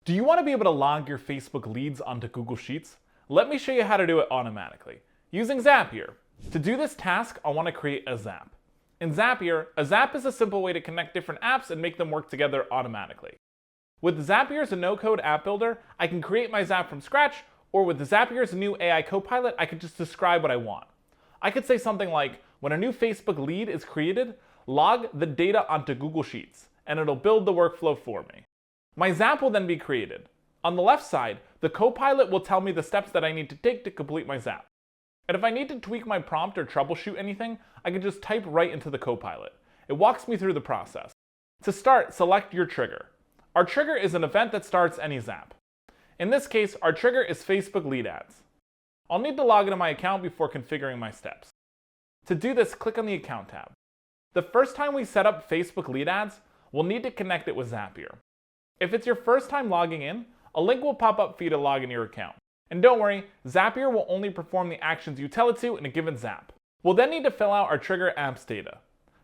Do you want to be able to log your Facebook leads onto Google Sheets? Let me show you how to do it automatically, using Zapier. To do this task, I want to create a Zap. In Zapier, a Zap is a simple way to connect different apps and make them work together automatically. With Zapier's no-code app builder, I can create my Zap from scratch, or with Zapier's new AI Copilot, I can just describe what I want. I could say something like, when a new Facebook lead is created, log the data onto Google Sheets, and it'll build the workflow for me. My Zap will then be created. On the left side, the Copilot will tell me the steps that I need to take to complete my Zap. And if I need to tweak my prompt or troubleshoot anything, I can just type right into the Copilot. It walks me through the process. To start, select your trigger. Our trigger is an event that starts any Zap. In this case, our trigger is Facebook lead ads. I'll need to log into my account before configuring my steps. To do this, click on the Account tab. The first time we set up Facebook lead ads, we'll need to connect it with Zapier. If it's your first time logging in, a link will pop up for you to log into your account. And don't worry, Zapier will only perform the actions you tell it to in a given Zap. We'll then need to fill out our trigger app's data.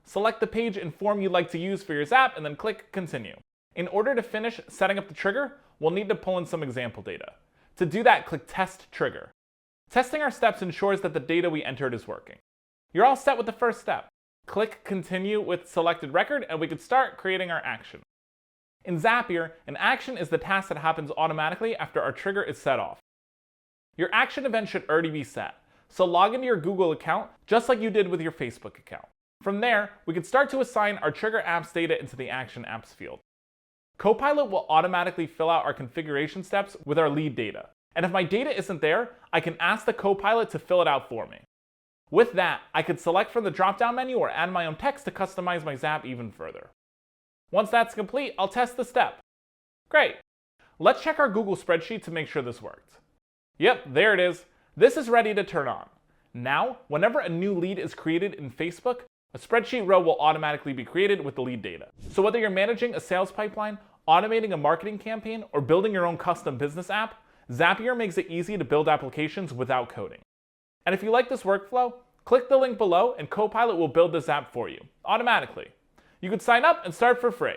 Select the page and form you'd like to use for your Zap and then click Continue. In order to finish setting up the trigger, we'll need to pull in some example data. To do that, click Test Trigger. Testing our steps ensures that the data we entered is working. You're all set with the first step. Click Continue with selected record and we can start creating our action. In Zapier, an action is the task that happens automatically after our trigger is set off. Your action event should already be set, so log into your Google account just like you did with your Facebook account. From there, we can start to assign our trigger apps data into the Action Apps field. Copilot will automatically fill out our configuration steps with our lead data. And if my data isn't there, I can ask the Copilot to fill it out for me. With that, I could select from the drop-down menu or add my own text to customize my Zap even further. Once that's complete, I'll test the step. Great. Let's check our Google spreadsheet to make sure this worked. Yep, there it is. This is ready to turn on. Now, whenever a new lead is created in Facebook, a spreadsheet row will automatically be created with the lead data. So whether you're managing a sales pipeline, automating a marketing campaign, or building your own custom business app, Zapier makes it easy to build applications without coding. And if you like this workflow, click the link below and Copilot will build this app for you, automatically. You can sign up and start for free.